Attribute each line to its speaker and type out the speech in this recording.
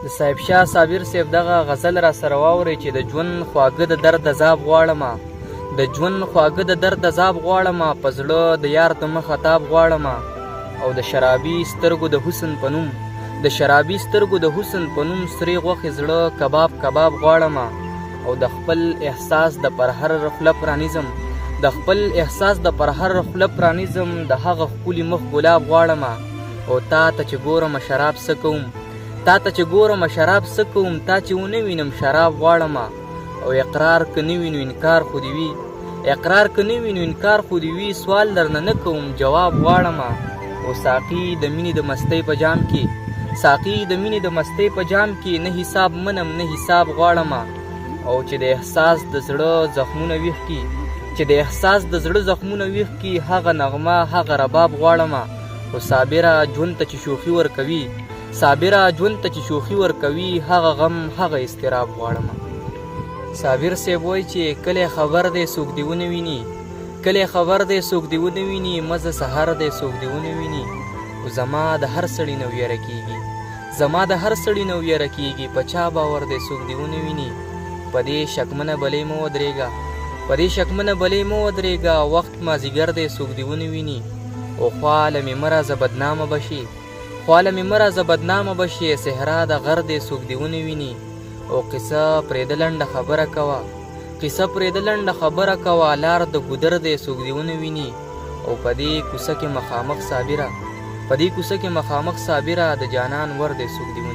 Speaker 1: د صاحب شاه صابر صاحب دغه غزل را سره واورئ چې د ژوند خواږه د درد عذاب غواړمه، د ژوند خواږه د درد عذاب غواړمه، په زړه د یار د مخ عتاب غواړمه، او د شرابي سترګو د حسن په نوم، د شرابي سترګو د حسن په نوم سرې غوښې زړه کباب کباب غواړمه، او د خپل احساس د پرهر خوله پرانیزم، د خپل احساس د پرهر خوله پرانیزم، د هغه ښکلي مخ ګلاب غواړمه، او تا ته چې ګورم شراب څه کوم، تا ته چې ګورم شراب څه کوم، تا چې ونه وینم شراب غواړمه، او اقرار که نه وي نو انکار خو دې وي، اقرار که نه وي نو انکار خو دې وي، سوال درنه نه کوم جواب غواړمه، او ساقي د مینې د مستۍ په جام کې، ساقي د مینې د مستۍ په جام کې نه حساب منم نه حساب غواړمه، او چې د احساس د زړه زخمونه ویښ کي، چې د احساس د زړه زخمونه ویښ کي، هغه نغمه هغه رباب غواړمه، او صابره ژوند ته چې شوخي ورکوي، صابره ژوند ته چې شوخي ورکوي، هغه غم هغه اضطراب غواړمه. صابر صاحب وایي چې کله خبر دی څوک دې ونه ویني، کله خبر دی څوک دې ونه ویني، مزه سهار دی څوک دې ونه ویني، او زما د هر سړي نه ویره کېږي، زما د هر سړي نه ویره کېږي، په چا باور دی څوک دې ونه ویني، په دې شکمنه بلې مه ودرېږه، په دې شکمنه بلې مه ودرېږه، وخت مازدیګر دی څوک دې ونه ویني، او خواله مې مه راځه بدنامه به شي، خواله مې مه راځه بدنامه به شي، صحرا د غر دی څوک دې ونه ویني، او قصه پرېږده لنډه خبره کوه، قصه پرېږده لنډه خبره کوه، لار د ګودر دی څوک دې ونه ویني، او په دې کوڅه کې مخامخ صابره، په دې کوڅه کې مخامخ صابره، د جانان ور دی څوک دې ونه